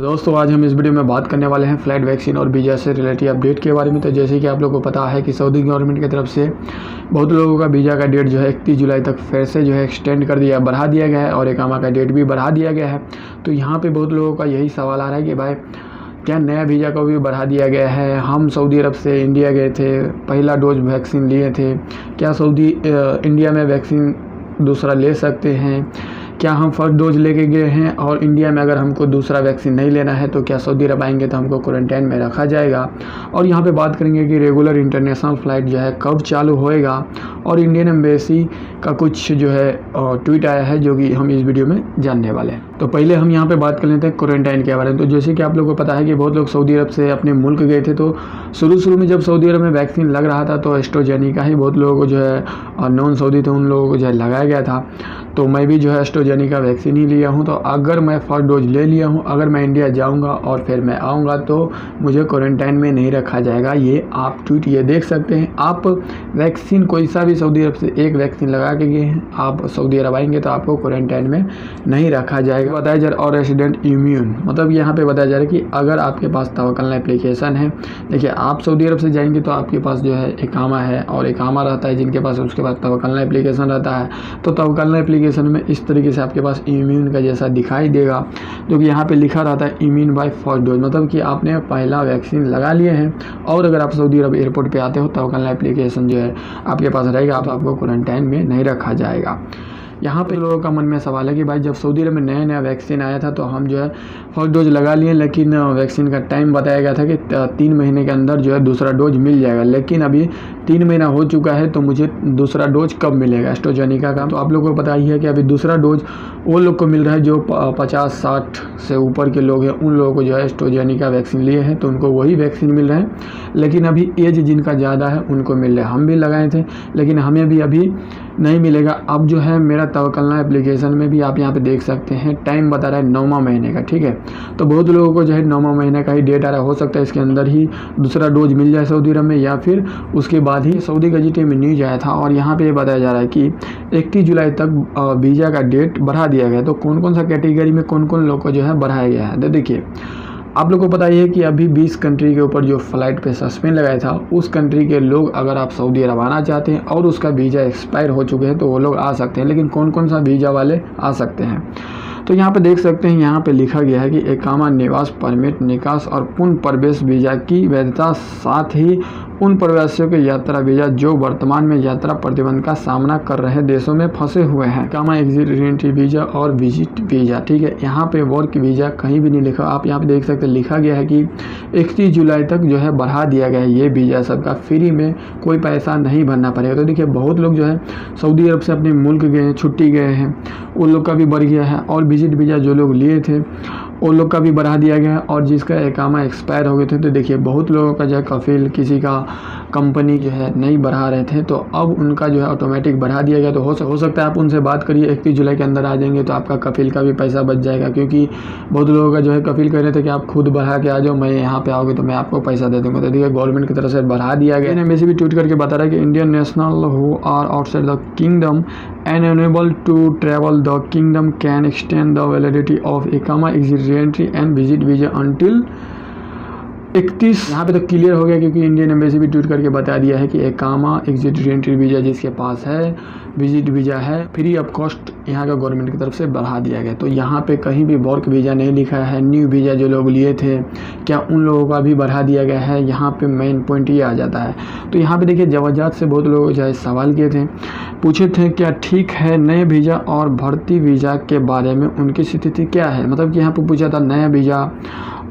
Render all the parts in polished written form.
दोस्तों आज हम इस वीडियो में बात करने वाले हैं फ्लाइट वैक्सीन और वीज़ा से रिलेटेड अपडेट के बारे में। तो जैसे कि आप लोगों को पता है कि सऊदी गवर्नमेंट की तरफ से बहुत लोगों का वीज़ा का डेट जो है 31 जुलाई तक फिर से जो है एक्सटेंड कर दिया, बढ़ा दिया गया है और इकामा का डेट भी बढ़ा दिया गया है। तो यहाँ पे बहुत लोगों का यही सवाल आ रहा है कि भाई क्या नया वीज़ा को भी बढ़ा दिया गया है। हम सऊदी अरब से इंडिया गए थे, पहला डोज वैक्सीन लिए थे, क्या इंडिया में वैक्सीन दूसरा ले सकते हैं? क्या हम फर्स्ट डोज लेके गए हैं और इंडिया में अगर हमको दूसरा वैक्सीन नहीं लेना है तो क्या सऊदी अरब आएंगे तो हमको क्वारंटाइन में रखा जाएगा? और यहाँ पे बात करेंगे कि रेगुलर इंटरनेशनल फ़्लाइट जो है कब चालू होएगा और इंडियन एम्बेसी का कुछ जो है ट्वीट आया है जो कि हम इस वीडियो में जानने वाले हैं। तो पहले हम यहाँ पे बात कर लेते हैं क्वारंटाइन के बारे में। तो जैसे कि आप लोगों को पता है कि बहुत लोग सऊदी अरब से अपने मुल्क गए थे, तो शुरू में जब सऊदी अरब में वैक्सीन लग रहा था तो एस्ट्राजेनेका ही बहुत लोगों को जो है नॉन सऊदी थे उन लोगों को जो है लगाया गया था। तो मैं भी जो है एस्ट्राजेनेका वैक्सीन ही लिया हूँ। तो अगर मैं फर्स्ट डोज ले लिया हूँ, अगर मैं इंडिया जाऊँगा और फिर मैं आऊँगा तो मुझे क्वारंटाइन में नहीं रखा जाएगा। ये आप ट्वीट ये देख सकते हैं। आप वैक्सीन कोई सा भी सऊदी अरब से एक वैक्सीन लगा के गए हैं, आप सऊदी अरब आएंगे तो आपको क्वारंटाइन में नहीं रखा जाएगा। बताया जा रहा और रेसिडेंट इम्यून मतलब यहाँ पे बताया जा रहा है कि अगर आपके पास तवक्कल एप्लीकेशन है, देखिए आप सऊदी अरब से जाएंगे तो आपके पास जो है इकामा है और इकामा रहता है जिनके पास, उसके पास तवक्कल एप्लीकेशन रहता है। तो तवक्कल एप्लीकेशन में इस तरीके से आपके पास इम्यून का जैसा दिखाई देगा, जो कि यहाँ पे लिखा रहता है इम्यून बाय फर्स्ट डोज, मतलब कि आपने पहला वैक्सीन लगा लिए हैं और अगर आप सऊदी अरब एयरपोर्ट पे आते हो तवक्कल एप्लीकेशन जो है आपके पास रहेगा, आपको क्वारंटाइन में नहीं रखा जाएगा। यहाँ पे लोगों का मन में सवाल है कि भाई जब सऊदी अरब में नया वैक्सीन आया था तो हम जो है फर्स्ट डोज लगा लिए, लेकिन वैक्सीन का टाइम बताया गया था कि 3 महीने के अंदर जो है दूसरा डोज मिल जाएगा, लेकिन अभी 3 महीना हो चुका है तो मुझे दूसरा डोज कब मिलेगा एस्ट्राजेनेका का? तो आप लोगों को पता ही है कि अभी दूसरा डोज वो लोग को मिल रहा है जो 50-60 से ऊपर के लोग हैं, उन लोगों को जो है एस्ट्राजेनेका वैक्सीन लिए हैं तो उनको वही वैक्सीन मिल रहे हैं। लेकिन अभी एज जिनका ज़्यादा है उनको मिल रहा है। हम भी लगाए थे लेकिन हमें भी अभी नहीं मिलेगा। अब जो है मेरा तवक्कल एप्लीकेशन में भी आप यहाँ पे देख सकते हैं टाइम बता रहा है 9वां महीने का, ठीक है। तो बहुत लोगों को जो है 9वां महीने का ही डेट आ रहा है, हो सकता है इसके अंदर ही दूसरा डोज मिल जाए सऊदी अरब में या फिर उसके बाद ही। सऊदी गज़ेट में न्यूज आया था और यहाँ पे ये बताया जा रहा है कि 31 जुलाई तक वीज़ा का डेट बढ़ा दिया गया। तो कौन कौन सा कैटेगरी में कौन कौन लोग को जो है बढ़ाया गया है, तो देखिए आप लोग को पता ही है कि अभी 20 कंट्री के ऊपर जो फ़्लाइट पे सस्पेंड लगाया था, उस कंट्री के लोग अगर आप सऊदी अरब आना चाहते हैं और उसका वीज़ा एक्सपायर हो चुके हैं तो वो लोग आ सकते हैं। लेकिन कौन कौन सा वीज़ा वाले आ सकते हैं, तो यहाँ पे देख सकते हैं, यहाँ पे लिखा गया है कि इकामा, निवास परमिट, निकास और पुनः प्रवेश वीज़ा की वैधता, साथ ही उन प्रवासियों के यात्रा वीज़ा जो वर्तमान में यात्रा प्रतिबंध का सामना कर रहे देशों में फंसे हुए हैं। इकामा, एग्जिट, रीएंट्री वीज़ा और विजिट वीज़ा, ठीक है। यहाँ पे वर्क वीज़ा कहीं भी नहीं लिखा, आप यहाँ पे देख सकते हैं लिखा गया है कि 31 जुलाई तक जो है बढ़ा दिया गया है ये वीज़ा सबका, फ्री में, कोई पैसा नहीं भरना पड़ेगा। तो देखिए बहुत लोग जो है सऊदी अरब से अपने मुल्क गए हैं, छुट्टी गए हैं, उन लोग का भी बढ़ गया है और विजिट वीज़ा जो लोग लिए थे उन लोग का भी बढ़ा दिया गया है और जिसका इकामा एक्सपायर हो गए थे। तो देखिए बहुत लोगों का जो है कफील किसी का कंपनी जो है नहीं बढ़ा रहे थे तो अब उनका जो है ऑटोमेटिक बढ़ा दिया गया। तो हो सकता है आप उनसे बात करिए 31 जुलाई के अंदर आ जाएंगे तो आपका कफील का भी पैसा बच जाएगा, क्योंकि बहुत लोगों का जो है कफील कह रहे थे कि आप खुद बढ़ा के आ जाओ, मैं यहाँ पे आओगे तो मैं आपको पैसा दे दूँगा। तो देखिए गवर्नमेंट की तरफ से बढ़ा दिया गया है। वैसे भी ट्वीट करके बता रहा है कि Indian national who are outside the kingdom and unable to travel the kingdom can extend the validity of इकामा, exit, re-entry and visit visa until 31। यहाँ पे तो क्लियर हो गया क्योंकि इंडियन एम्बेसी भी ट्वीट करके बता दिया है कि इकामा, एग्जिट, री-एंट्री वीज़ा जिसके पास है, विजिट वीज़ा है, फ्री ऑफ कॉस्ट यहाँ का गवर्नमेंट की तरफ से बढ़ा दिया गया। तो यहाँ पे कहीं भी वर्क वीज़ा नहीं लिखा है। न्यू वीज़ा जो लोग लिए थे क्या उन लोगों का भी बढ़ा दिया गया है, यहाँ पे मेन पॉइंट ये आ जाता है। तो यहाँ पे देखिए जवाजात से बहुत लोग जो है सवाल किए थे, पूछे थे क्या ठीक है नए वीज़ा और भर्ती वीज़ा के बारे में उनकी स्थिति क्या है। मतलब कि यहाँ पर पूछा था नया वीज़ा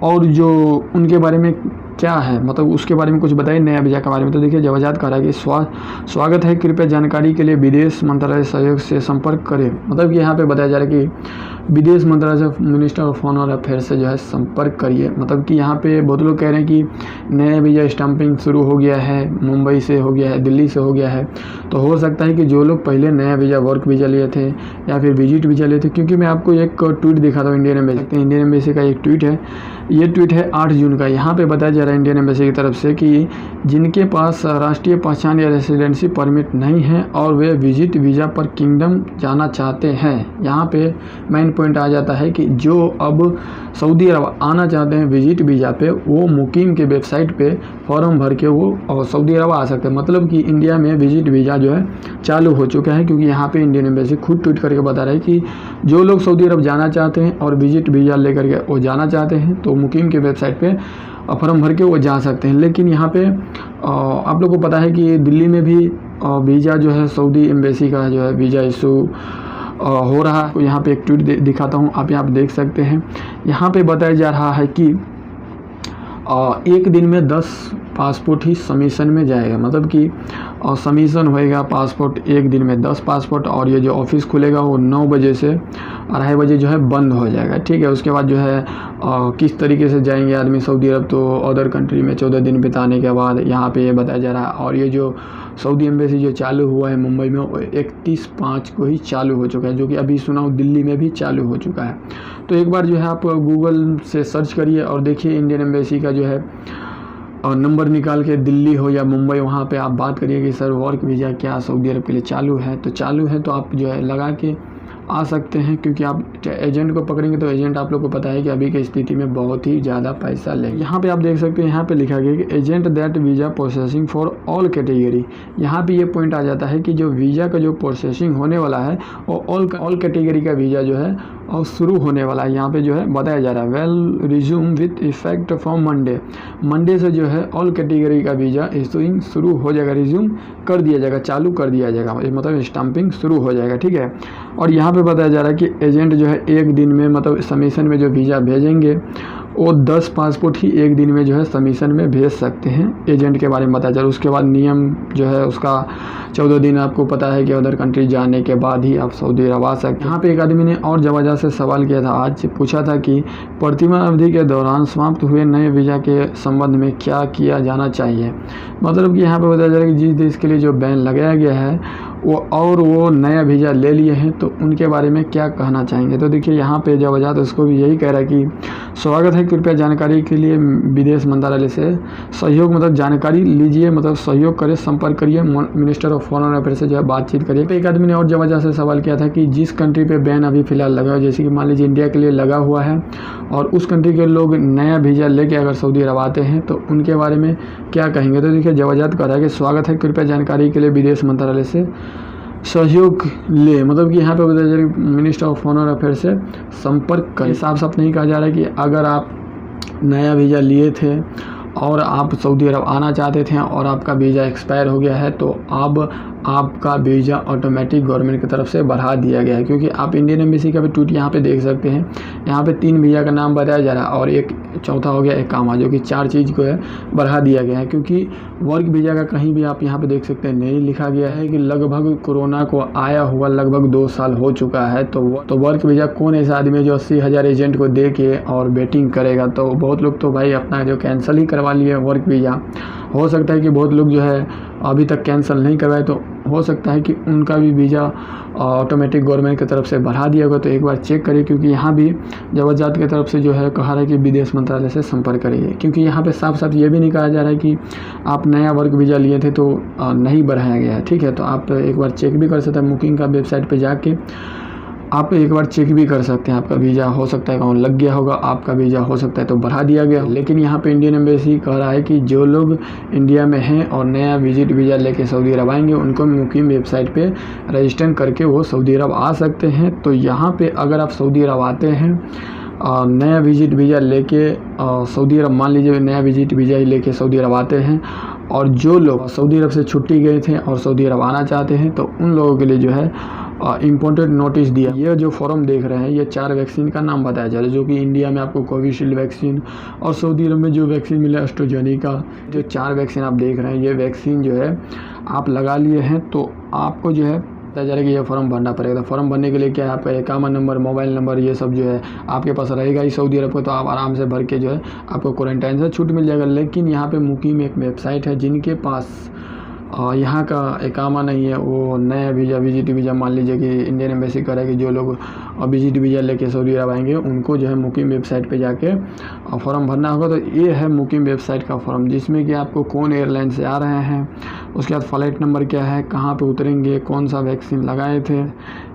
और जो उनके बारे में क्या है, मतलब उसके बारे में कुछ बताइए नया वीज़ा के बारे में। तो देखिए जवाजात कह रहा है कि स्वागत है, कृपया जानकारी के लिए विदेश मंत्रालय सहयोग से संपर्क करें। मतलब कि यहाँ पे बताया जा रहा है कि विदेश मंत्रालय से मिनिस्टर ऑफ फॉरेन अफेयर से जो है संपर्क करिए। मतलब कि यहाँ पे बहुत लोग कह रहे हैं कि नया वीज़ा स्टैंपिंग शुरू हो गया है, मुंबई से हो गया है, दिल्ली से हो गया है। तो हो सकता है कि जो लोग पहले नया वीज़ा वर्क वीज़ा लिए थे या फिर विजिट वीज़ा लिए थे, क्योंकि मैं आपको एक ट्वीट दिखा था इंडियन एम्बेसी का एक ट्वीट है, ये ट्वीट है 8 जून का। यहाँ पे बताया जा रहा है इंडियन एम्बेसी की तरफ से कि जिनके पास राष्ट्रीय पहचान या रेसिडेंसी परमिट नहीं है और वे विजिट वीज़ा पर किंगडम जाना चाहते हैं, यहाँ पे मेन पॉइंट आ जाता है कि जो अब सऊदी अरब आना चाहते हैं विजिट वीज़ा पे, वो मुकीम के वेबसाइट पे फॉर्म भर के वो सऊदी अरब आ सकते हैं। मतलब कि इंडिया में विजिट वीज़ा जो है चालू हो चुका है, क्योंकि यहाँ पे इंडियन एम्बेसी खुद ट्वीट करके बता रहा है कि जो लोग सऊदी अरब जाना चाहते हैं और विजिट वीज़ा लेकर के वो जाना चाहते हैं तो मुकीम के वेबसाइट पे फॉर्म भर के वो जा सकते हैं। लेकिन यहाँ पे आप लोग को पता है कि दिल्ली में भी वीज़ा जो है सऊदी एम्बेसी का जो है वीज़ा इशू हो रहा है। तो यहाँ पे एक ट्वीट दिखाता हूँ, आप यहाँ पे देख सकते हैं। यहाँ पे बताया जा रहा है कि एक दिन में 10 पासपोर्ट ही सबमिशन में जाएगा। मतलब कि सबमिशन होएगा पासपोर्ट एक दिन में 10 पासपोर्ट, और ये जो ऑफिस खुलेगा वो 9 बजे से 2:30 बजे जो है बंद हो जाएगा। ठीक है, उसके बाद जो है किस तरीके से जाएंगे आदमी सऊदी अरब, तो अदर कंट्री में 14 दिन बिताने के बाद यहाँ पे ये बताया जा रहा है। और ये जो सऊदी एम्बेसी जो चालू हुआ है मुंबई में, वो 31/5 को ही चालू हो चुका है, जो कि अभी सुना हूँ दिल्ली में भी चालू हो चुका है। तो एक बार जो है आप गूगल से सर्च करिए और देखिए इंडियन एम्बेसी का जो है नंबर निकाल के, दिल्ली हो या मुंबई, वहाँ पे आप बात करिए कि सर वर्क वीज़ा क्या सऊदी अरब के लिए चालू है। तो चालू है तो आप जो है लगा के आ सकते हैं, क्योंकि आप एजेंट को पकड़ेंगे तो एजेंट आप लोग को पता है कि अभी की स्थिति में बहुत ही ज़्यादा पैसा लेंगे। यहाँ पे आप देख सकते हैं, यहाँ पे लिखा गया कि agent that visa processing for all category. यहाँ पे ये पॉइंट आ जाता है कि जो वीज़ा का जो प्रोसेसिंग होने वाला है वो ऑल कैटेगरी का वीज़ा जो है और शुरू होने वाला है। यहाँ पे जो है बताया जा रहा है well resume with effect from Monday से जो है ऑल कैटेगरी का वीज़ा इशूइंग शुरू हो जाएगा, रिज्यूम कर दिया जाएगा, चालू कर दिया जाएगा, मतलब स्टाम्पिंग शुरू हो जाएगा। ठीक है, और यहाँ पे बताया जा रहा है कि एजेंट जो है एक दिन में, मतलब सबमिशन में जो वीज़ा भेजेंगे वो 10 पासपोर्ट ही एक दिन में जो है सबमिशन में भेज सकते हैं। एजेंट के बारे में बताया जा रहा है। उसके बाद नियम जो है उसका 14 दिन आपको पता है कि अदर कंट्री जाने के बाद ही आप सऊदी अरब आ सकते हैं। यहाँ पे एक आदमी ने और जबरदस्त से सवाल किया था, आज पूछा था कि प्रतिमाह अवधि के दौरान समाप्त हुए नए वीज़ा के संबंध में क्या किया जाना चाहिए। मतलब कि यहाँ पे बताया जा रहा है कि जिस देश के लिए जो बैन लगाया गया है वो नया वीज़ा ले लिए हैं तो उनके बारे में क्या कहना चाहेंगे। तो देखिए यहाँ पे जवाजात उसको भी यही कह रहा है कि स्वागत है, कृपया जानकारी के लिए विदेश मंत्रालय से सहयोग, मतलब जानकारी लीजिए, मतलब सहयोग करें, संपर्क करिए, मिनिस्टर ऑफ फॉरेन अफेयर से जो है बातचीत करिए। तो एक आदमी ने और जवाजात से सवाल किया था कि जिस कंट्री पे बैन अभी फ़िलहाल लगा है, जैसे कि मान लीजिए इंडिया के लिए लगा हुआ है और उस कंट्री के लोग नया वीज़ा लेके अगर सऊदी अरब आते हैं तो उनके बारे में क्या कहेंगे। तो देखिए जवाजात कह रहा है कि स्वागत है, कृपया जानकारी के लिए विदेश मंत्रालय से सहयोग ले, मतलब कि यहाँ पे बताया जा रहा है मिनिस्टर ऑफ फॉरेन अफेयर से संपर्क करें। साफ साफ नहीं कहा जा रहा है कि अगर आप नया वीज़ा लिए थे और आप सऊदी अरब आना चाहते थे और आपका वीज़ा एक्सपायर हो गया है तो अब आपका वीज़ा ऑटोमेटिक गवर्नमेंट की तरफ से बढ़ा दिया गया है। क्योंकि आप इंडियन एम्बेसी का भी ट्वीट यहाँ पे देख सकते हैं, यहाँ पे 3 वीज़ा का नाम बताया जा रहा है और एक चौथा हो गया इकामा, जो कि 4 चीज़ को है बढ़ा दिया गया है। क्योंकि वर्क वीज़ा का कहीं भी आप यहाँ पे देख सकते हैं नहीं लिखा गया है कि लगभग कोरोना को आया हुआ लगभग 2 साल हो चुका है तो वर्क वीज़ा कौन ऐसा आदमी है जो 80,000 एजेंट को दे के और वेटिंग करेगा। तो बहुत लोग तो भाई अपना जो कैंसिल ही करवा लिए वर्क वीज़ा। हो सकता है कि बहुत लोग जो है अभी तक कैंसिल नहीं करवाए, तो हो सकता है कि उनका भी वीज़ा ऑटोमेटिक गवर्नमेंट की तरफ से बढ़ा दिया होगा। तो एक बार चेक करिए, क्योंकि यहाँ भी जवाजात की तरफ से जो है कहा रहा है कि विदेश मंत्रालय से संपर्क करिए। क्योंकि यहाँ पे साफ साफ ये भी नहीं कहा जा रहा है कि आप नया वर्क वीज़ा लिए थे तो नहीं बढ़ाया गया है। ठीक है, तो आप एक बार चेक भी कर सकते हैं, बुकिंग का वेबसाइट पर जाके आप एक बार चेक भी कर सकते हैं। आपका वीज़ा हो सकता है अकाउंट लग गया होगा, आपका वीज़ा हो सकता है तो बढ़ा दिया गया। लेकिन यहाँ पे इंडियन एम्बेसी कह रहा है कि जो लोग इंडिया में हैं और नया विजिट वीज़ा लेके सऊदी अरब आएंगे उनको मुकीम वेबसाइट पे रजिस्टर करके वो सऊदी अरब आ सकते हैं। तो यहाँ पे अगर आप सऊदी अरब आते हैं नया विजिट वीज़ा लेके सऊदी अरब, मान लीजिए नया विजिट वीज़ा ही लेके सऊदी अरब आते हैं और जो लोग सऊदी अरब से छुट्टी गए थे और सऊदी अरब आना चाहते हैं तो उन लोगों के लिए जो है इम्पोर्टेंट नोटिस दिया। ये जो फॉर्म देख रहे हैं ये 4 वैक्सीन का नाम बताया जा रहा है, जो कि इंडिया में आपको कोविशील्ड वैक्सीन और सऊदी अरब में जो वैक्सीन मिला एस्ट्राजेनेका, जो 4 वैक्सीन आप देख रहे हैं ये वैक्सीन जो है आप लगा लिए हैं तो आपको जो है बताया जा रहा है कि ये फॉर्म भरना पड़ेगा। तो फॉर्म भरने के लिए क्या है, आपका इकामा नंबर, मोबाइल नंबर, ये सब जो है आपके पास रहेगा ही सऊदी अरब को, तो आप आराम से भर के जो है आपको क्वारंटाइन से छूट मिल जाएगा। लेकिन यहाँ पे मुकीम एक वेबसाइट है जिनके पास यहाँ का इकामा नहीं है, वो नया वीज़ा विजिट वीज़ा, मान लीजिए कि इंडियन एम्बेसी कह रहा है कि जो लोग विजिट वीज़ा लेके सऊदी अरब आएंगे उनको जो है मुकीम वेबसाइट पे जाके फॉर्म भरना होगा। तो ये है मुकीम वेबसाइट का फॉर्म, जिसमें कि आपको कौन एयरलाइन से आ रहे हैं, उसके बाद फ़्लाइट नंबर क्या है, कहाँ पे उतरेंगे, कौन सा वैक्सीन लगाए थे,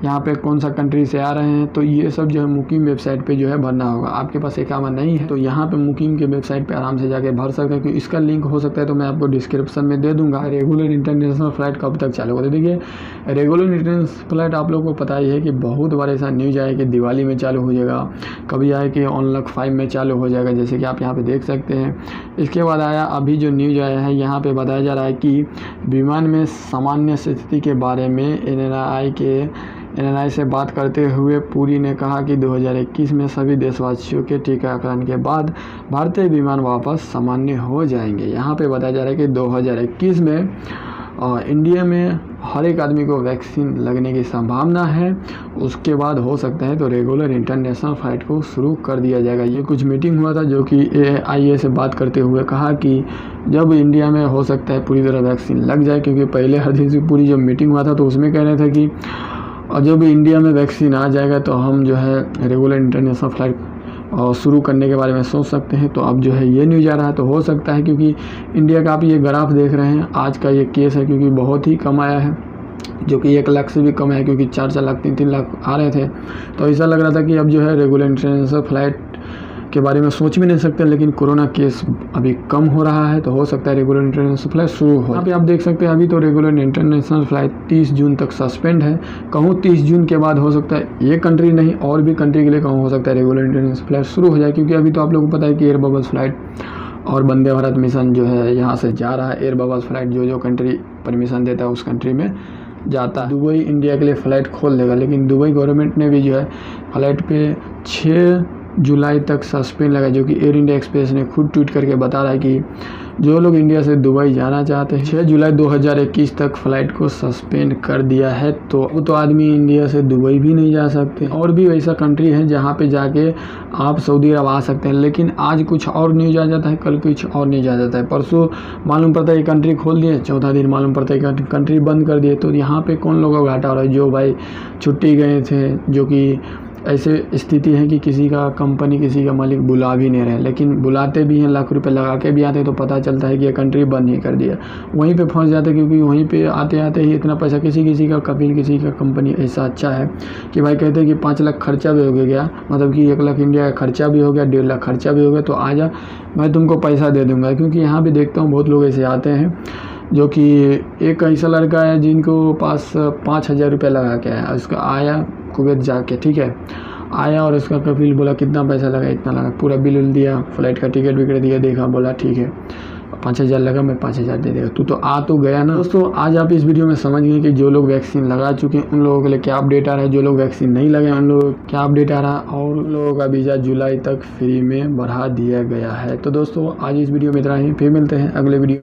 यहाँ पे कौन सा कंट्री से आ रहे हैं। तो ये सब जो है मुकीम वेबसाइट पे जो है भरना होगा। आपके पास इकामा नहीं है तो यहाँ पे मुकीम के वेबसाइट पे आराम से जाके भर सकते हैं, क्योंकि इसका लिंक हो सकता है तो मैं आपको डिस्क्रिप्शन में दे दूँगा। रेगुलर इंटरनेशनल फ़्लाइट कब तक चालू होगा? देखिए रेगुलर इंटरनेशनल फ़्लाइट आप लोगों को पता ही है कि बहुत बार ऐसा न्यूज़ आया कि दिवाली में चालू हो जाएगा, कभी आया कि अनलॉक 5 में चालू हो जाएगा, जैसे कि आप यहाँ पे देख सकते हैं। इसके बाद आया अभी जो न्यूज़ आया है, यहाँ पे बताया जा रहा है कि विमान में सामान्य स्थिति के बारे में एनएनआई से बात करते हुए पुरी ने कहा कि 2021 में सभी देशवासियों के टीकाकरण के बाद भारतीय विमान वापस सामान्य हो जाएंगे। यहाँ पे बताया जा रहा है कि 2021 में इंडिया में हर एक आदमी को वैक्सीन लगने की संभावना है। उसके बाद हो सकता है तो रेगुलर इंटरनेशनल फ़्लाइट को शुरू कर दिया जाएगा। ये कुछ मीटिंग हुआ था जो कि AIA से बात करते हुए कहा कि जब इंडिया में हो सकता है पूरी तरह वैक्सीन लग जाए, क्योंकि पहले हरदीप सिंह पुरी जब मीटिंग हुआ था तो उसमें कह रहे थे कि जब इंडिया में वैक्सीन आ जाएगा तो हम जो है रेगुलर इंटरनेशनल फ़्लाइट शुरू करने के बारे में सोच सकते हैं। तो अब जो है ये न्यूज़ आ रहा है, तो हो सकता है, क्योंकि इंडिया का आप ये ग्राफ देख रहे हैं, आज का ये केस है, क्योंकि बहुत ही कम आया है, जो कि 1 लाख से भी कम है, क्योंकि 4 लाख 3 लाख आ रहे थे। तो ऐसा लग रहा था कि अब जो है रेगुलर इंटरनेशनल फ़्लाइट के बारे में सोच भी नहीं सकते, लेकिन कोरोना केस अभी कम हो रहा है तो हो सकता है रेगुलर इंटरनेशनल फ़्लाइट शुरू हो। यहाँ पे आप देख सकते हैं अभी तो रेगुलर इंटरनेशनल फ़्लाइट 30 जून तक सस्पेंड है। कहूँ 30 जून के बाद हो सकता है ये कंट्री नहीं और भी कंट्री के लिए कहूँ हो सकता है रेगुलर इंटरनेशनल फ़्लाइट शुरू हो जाए, क्योंकि अभी तो आप लोगों को पता है कि एयर बबल्स फ़्लाइट और वंदे भारत मिशन जो है यहाँ से जा रहा है। एयर बबल्स फ़्लाइट जो कंट्री परमिशन देता है उस कंट्री में जाता है। दुबई इंडिया के लिए फ़्लाइट खोल देगा, लेकिन दुबई गवर्नमेंट ने भी जो है फ़्लाइट पे 6 जुलाई तक सस्पेंड लगा, जो कि एयर इंडिया एक्सप्रेस ने खुद ट्वीट करके बता रहा है कि जो लोग इंडिया से दुबई जाना चाहते हैं 6 जुलाई 2021 तक फ़्लाइट को सस्पेंड कर दिया है। तो आदमी इंडिया से दुबई भी नहीं जा सकते। और भी वैसा कंट्री है जहाँ पे जाके आप सऊदी अरब आ सकते हैं, लेकिन आज कुछ और न्यूज़ आ जाता है, कल कुछ और न्यूज़ आ जाता है। परसों मालूम पड़ता है ये कंट्री खोल दिए, चौथा दिन मालूम पड़ता है कंट्री बंद कर दिए। तो यहाँ पे कौन लोगों को घाटा हो रहा है? जो भाई छुट्टी गए थे, जो कि ऐसे स्थिति है कि किसी का कंपनी किसी का मालिक बुला भी नहीं रहे, लेकिन बुलाते भी हैं, लाख रुपए लगा के भी आते हैं, तो पता चलता है कि ये कंट्री बंद ही कर दिया। वहीं पे फंस जाते, क्योंकि वहीं पे आते आते ही इतना पैसा किसी का कपिल किसी का कंपनी ऐसा अच्छा है कि भाई कहते हैं कि 5 लाख खर्चा भी हो गया, मतलब कि 1 लाख इंडिया का खर्चा भी हो गया, 1.5 लाख खर्चा भी हो गया, तो आजा मैं तुमको पैसा दे दूँगा। क्योंकि यहाँ भी देखता हूँ बहुत लोग ऐसे आते हैं, जो कि एक ऐसा लड़का है जिनको पास 5,000 रुपये लगा के आया, उसका आया कुवैत जाके, ठीक है, आया और उसका कपिल बोला कितना पैसा लगा, इतना लगा, पूरा बिल दिया, फ़्लाइट का टिकट विकेट दिया, देखा, बोला ठीक है 5,000 लगा, मैं 5,000 दे देगा, तू तो आ तो गया ना। दोस्तों आज आप इस वीडियो में समझ गए कि जो लोग वैक्सीन लगा चुके हैं उन लोगों के लिए क्या अपडेट आ रहा है, जो लोग वैक्सीन नहीं लगे उन लोगों को क्या अपडेट आ रहा है, और उन लोगों का वीज़ा जुलाई तक फ्री में बढ़ा दिया गया है। तो दोस्तों आज इस वीडियो में इतना ही, फिर मिलते हैं अगले वीडियो।